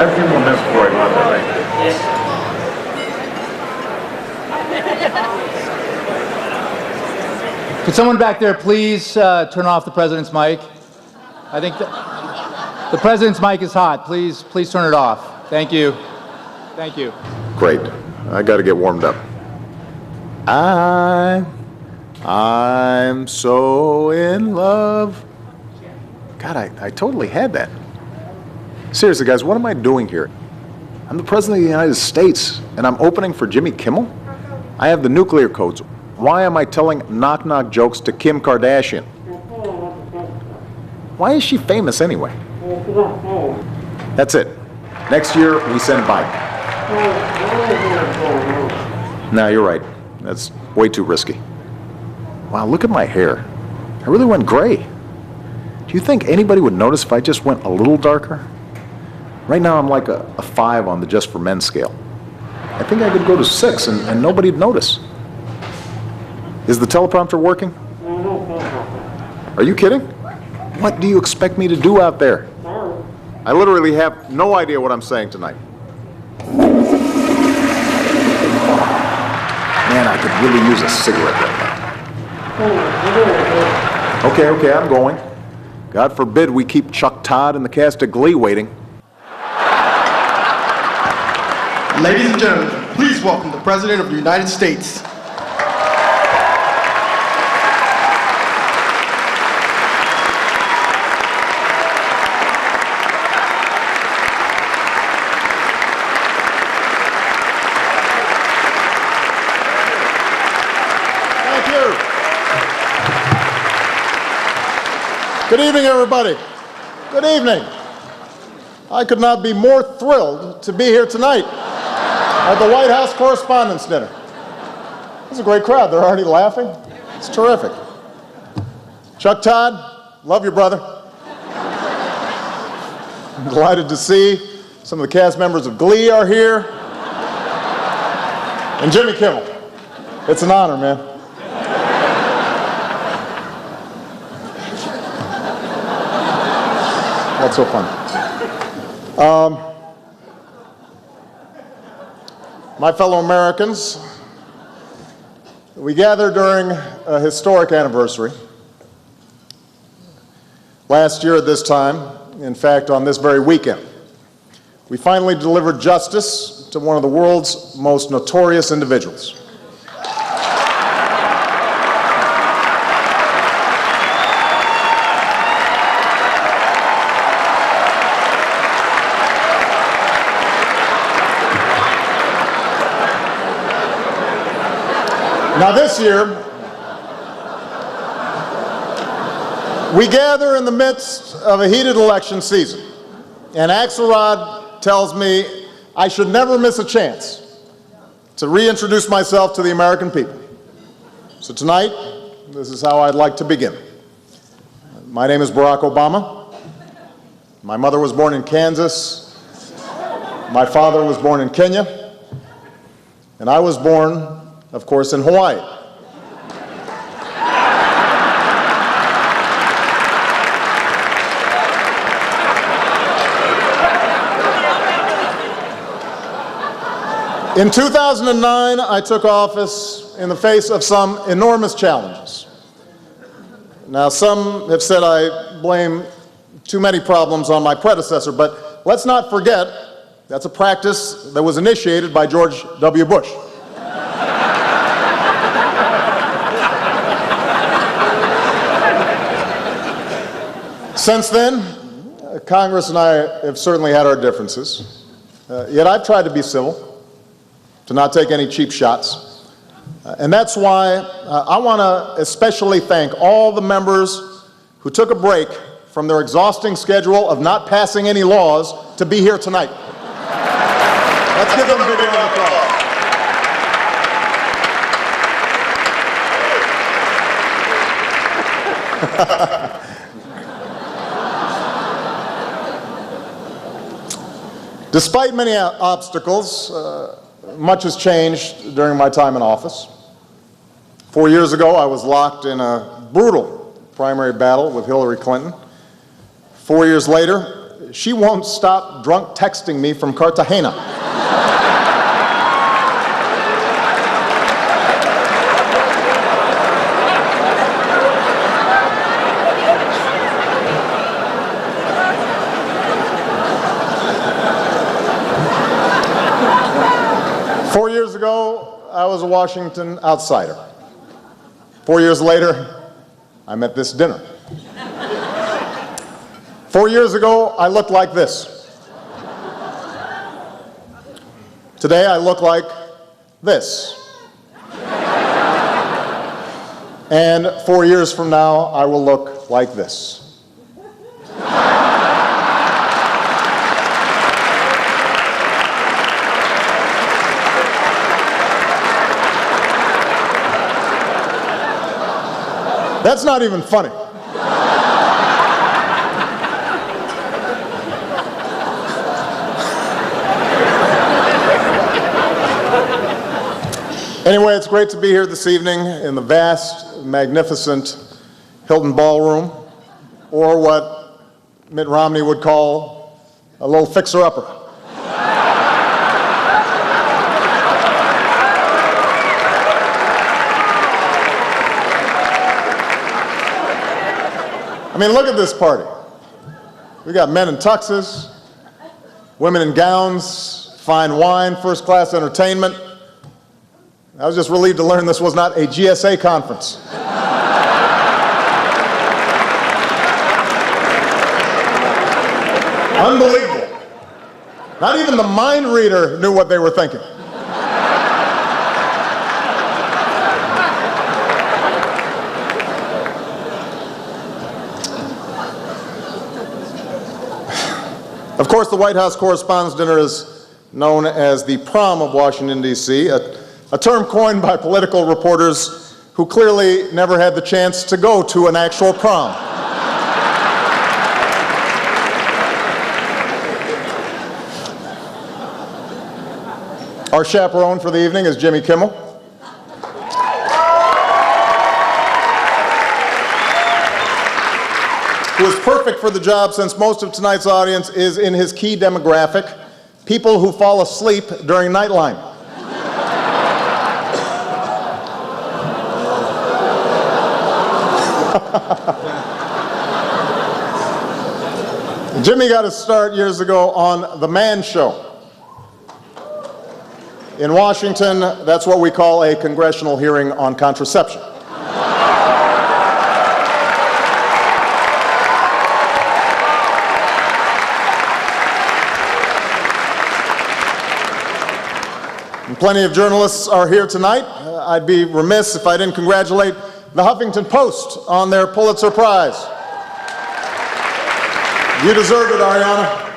have a few more minutes before I go out there. Could someone back there please turn off the president's mic? I think the president's mic is hot. Please turn it off. Thank you. Thank you. Great. I got to get warmed up. I'm so in love. God, I totally had that. Seriously, guys, what am I doing here? I'm the President of the United States, and I'm opening for Jimmy Kimmel? I have the nuclear codes. Why am I telling knock-knock jokes to Kim Kardashian? Why is she famous anyway? That's it. Next year, we send Biden. No, you're right. That's way too risky. Wow, look at my hair. I really went gray. Do you think anybody would notice if I just went a little darker? Right now, I'm like a 5 on the Just for Men scale. I think I could go to 6 and nobody'd notice. Is the teleprompter working? Are you kidding? What do you expect me to do out there? I literally have no idea what I'm saying tonight. Man, I could really use a cigarette right now. Okay, I'm going. God forbid we keep Chuck Todd and the cast of Glee waiting. Ladies and gentlemen, please welcome the President of the United States. Good evening, everybody. Good evening. I could not be more thrilled to be here tonight at the White House Correspondents' Dinner. It's a great crowd. They're already laughing. It's terrific. Chuck Todd, love you, brother. I'm delighted to see some of the cast members of Glee are here. And Jimmy Kimmel. It's an honor, man. That's so fun. My fellow Americans, we gather during a historic anniversary. Last year at this time, in fact, on this very weekend, we finally delivered justice to one of the world's most notorious individuals. Now this year, we gather in the midst of a heated election season, and Axelrod tells me I should never miss a chance to reintroduce myself to the American people. So tonight, this is how I'd like to begin. My name is Barack Obama. My mother was born in Kansas. My father was born in Kenya. And I was born, of course, in Hawaii. In 2009, I took office in the face of some enormous challenges. Now, some have said I blame too many problems on my predecessor, but let's not forget that's a practice that was initiated by George W. Bush. Since then, Congress and I have certainly had our differences, yet I've tried to be civil, to not take any cheap shots. And that's why I want to especially thank all the members who took a break from their exhausting schedule of not passing any laws to be here tonight. Let's give them a big round of applause. Despite many obstacles, much has changed during my time in office. 4 years ago, I was locked in a brutal primary battle with Hillary Clinton. 4 years later, she won't stop drunk texting me from Cartagena. 4 years ago, I was a Washington outsider. 4 years later, I'm at this dinner. 4 years ago, I looked like this. Today, I look like this. And 4 years from now, I will look like this. That's not even funny. Anyway, it's great to be here this evening in the vast, magnificent Hilton Ballroom, or what Mitt Romney would call a little fixer-upper. I mean, look at this party. We got men in tuxes, women in gowns, fine wine, first-class entertainment. I was just relieved to learn this was not a GSA conference. Unbelievable. Not even the mind reader knew what they were thinking. Of course, the White House Correspondents' Dinner is known as the prom of Washington, D.C., a term coined by political reporters who clearly never had the chance to go to an actual prom. Our chaperone for the evening is Jimmy Kimmel. Who is perfect for the job since most of tonight's audience is in his key demographic, people who fall asleep during Nightline. Jimmy got his start years ago on The Man Show. In Washington, that's what we call a congressional hearing on contraception. And plenty of journalists are here tonight. I'd be remiss if I didn't congratulate the Huffington Post on their Pulitzer Prize. You deserve it, Ariana.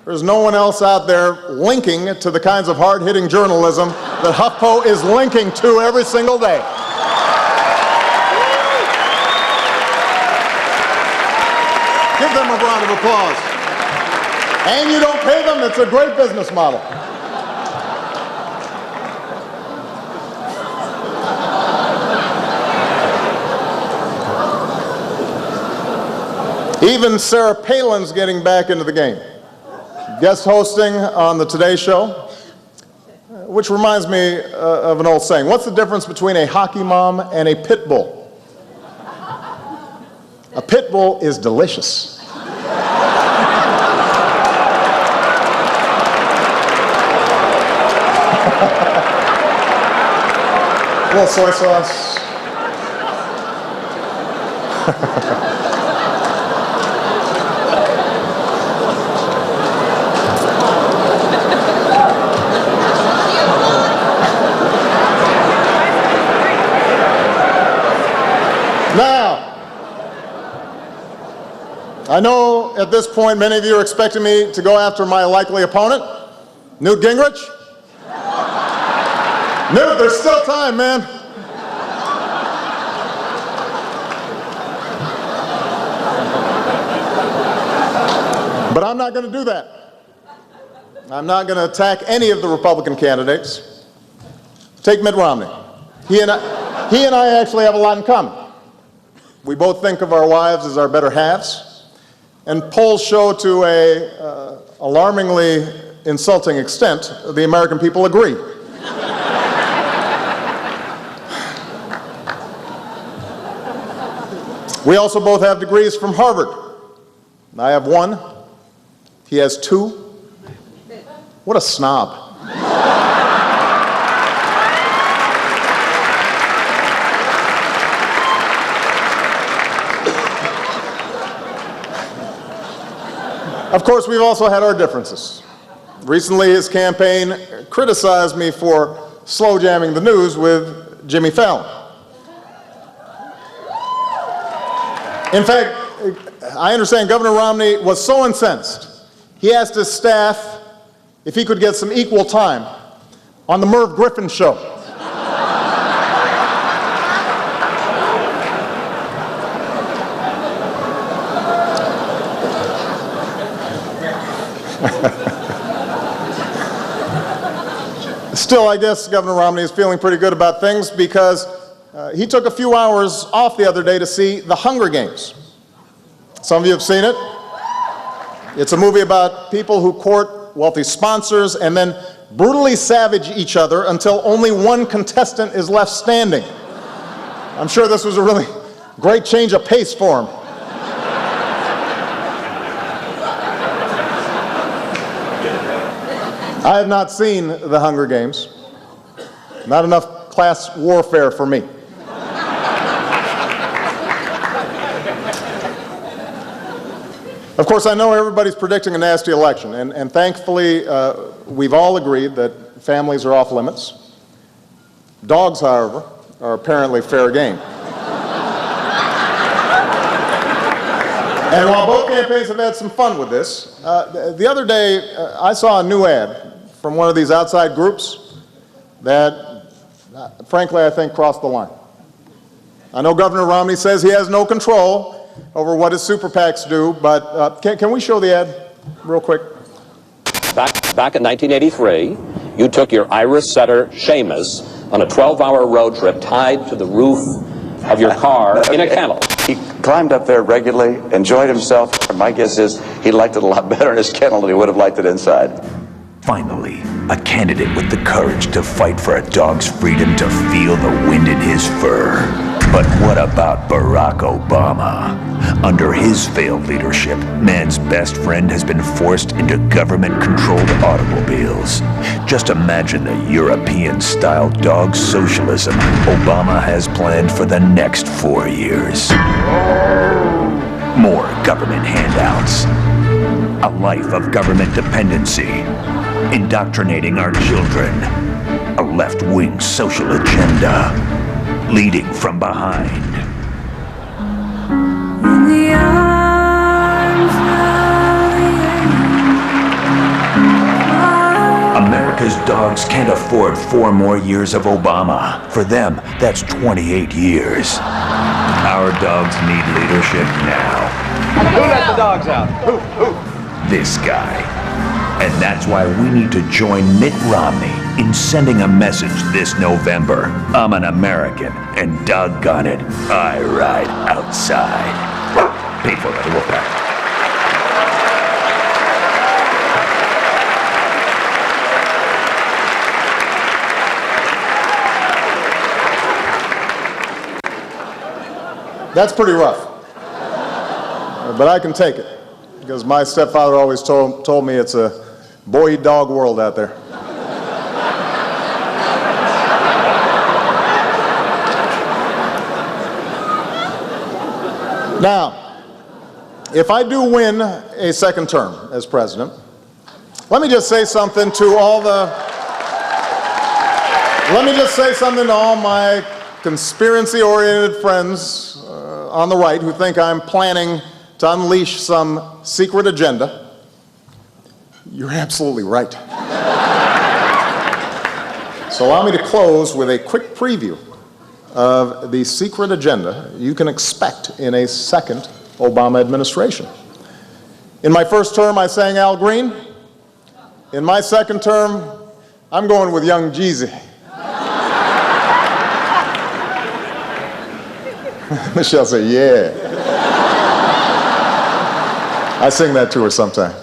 There's no one else out there linking to the kinds of hard-hitting journalism that HuffPo is linking to every single day. Give them a round of applause. And you don't pay them, it's a great business model. Even Sarah Palin's getting back into the game. Guest hosting on the Today Show, which reminds me of an old saying. What's the difference between a hockey mom and a pit bull? A pit bull is delicious. A little soy sauce. Now, I know at this point many of you are expecting me to go after my likely opponent, Newt Gingrich. Newt, there's still time, man. But I'm not going to do that. I'm not going to attack any of the Republican candidates. Take Mitt Romney. He and I actually have a lot in common. We both think of our wives as our better halves. and polls show to a alarmingly insulting extent, the American people agree. We also both have degrees from Harvard. I have one. He has two. What a snob. Of course, we've also had our differences. Recently, his campaign criticized me for slow jamming the news with Jimmy Fallon. In fact, I understand Governor Romney was so incensed, he asked his staff if he could get some equal time on the Merv Griffin show. Still, I guess Governor Romney is feeling pretty good about things because he took a few hours off the other day to see The Hunger Games. Some of you have seen it. It's a movie about people who court wealthy sponsors and then brutally savage each other until only one contestant is left standing. I'm sure this was a really great change of pace for him. I have not seen The Hunger Games. Not enough class warfare for me. Of course, I know everybody's predicting a nasty election, and thankfully, we've all agreed that families are off limits. Dogs, however, are apparently fair game. And while both campaigns have had some fun with this, the other day I saw a new ad from one of these outside groups that, frankly, I think crossed the line. I know Governor Romney says he has no control over what his super PACs do, but can we show the ad real quick? Back in 1983, you took your Irish setter, Seamus, on a 12-hour road trip tied to the roof of your car in a kennel. He climbed up there regularly, enjoyed himself. My guess is he liked it a lot better in his kennel than he would have liked it inside. Finally, a candidate with the courage to fight for a dog's freedom to feel the wind in his fur. But what about Barack Obama? Under his failed leadership, man's best friend has been forced into government-controlled automobiles. Just imagine the European-style dog socialism Obama has planned for the next 4 years. More government handouts. A life of government dependency. Indoctrinating our children. A left-wing social agenda. Leading from behind. In the arms of America's dogs can't afford 4 more years of Obama. For them, that's 28 years. Our dogs need leadership now. Who let the dogs out? Who? This guy. And that's why we need to join Mitt Romney in sending a message this November. I'm an American, and doggone it, I ride outside. Paid for by the Wolfpack. That's pretty rough. But I can take it, because my stepfather always told me it's a boy-dog world out there. Now, if I do win a second term as president, let me just say something to all my conspiracy-oriented friends on the right who think I'm planning to unleash some secret agenda. You're absolutely right. So allow me to close with a quick preview of the secret agenda you can expect in a second Obama administration. In my first term, I sang Al Green. In my second term, I'm going with young Jeezy. Michelle said, yeah. I sing that to her sometime.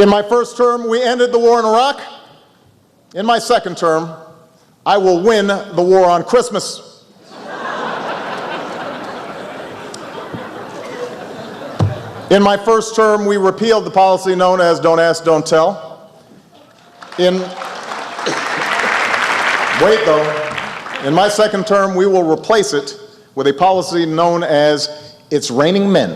In my first term, we ended the war in Iraq. In my second term, I will win the war on Christmas. In my first term, we repealed the policy known as Don't Ask, Don't Tell. In my second term, we will replace it with a policy known as It's Raining Men.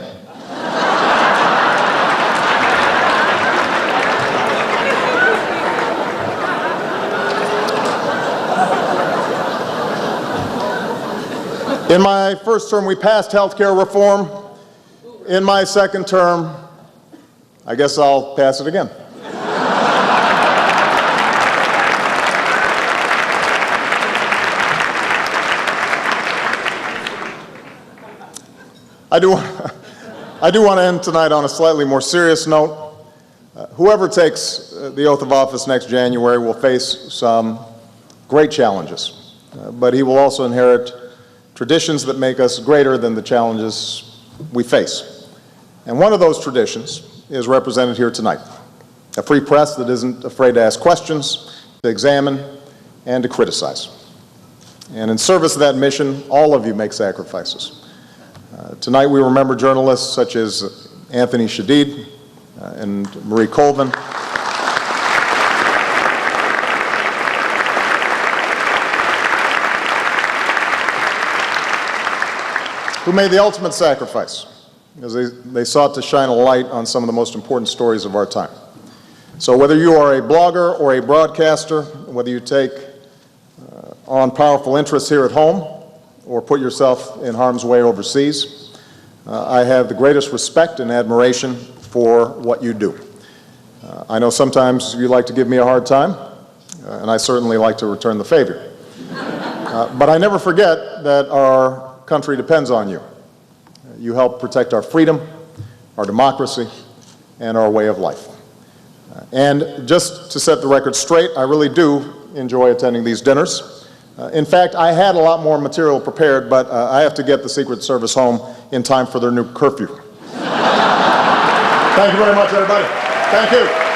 In my first term, we passed health care reform. In my second term, I guess I'll pass it again. I do want to end tonight on a slightly more serious note. Whoever takes the oath of office next January will face some great challenges, but he will also inherit traditions that make us greater than the challenges we face. And one of those traditions is represented here tonight. A free press that isn't afraid to ask questions, to examine, and to criticize. And in service of that mission, all of you make sacrifices. Tonight we remember journalists such as Anthony Shadid and Marie Colvin. Who made the ultimate sacrifice as they sought to shine a light on some of the most important stories of our time. So whether you are a blogger or a broadcaster, whether you take on powerful interests here at home or put yourself in harm's way overseas, I have the greatest respect and admiration for what you do. I know sometimes you like to give me a hard time, and I certainly like to return the favor. But I never forget that our country depends on you. You help protect our freedom, our democracy, and our way of life. And just to set the record straight, I really do enjoy attending these dinners. In fact, I had a lot more material prepared, but I have to get the Secret Service home in time for their new curfew. Thank you very much, everybody. Thank you.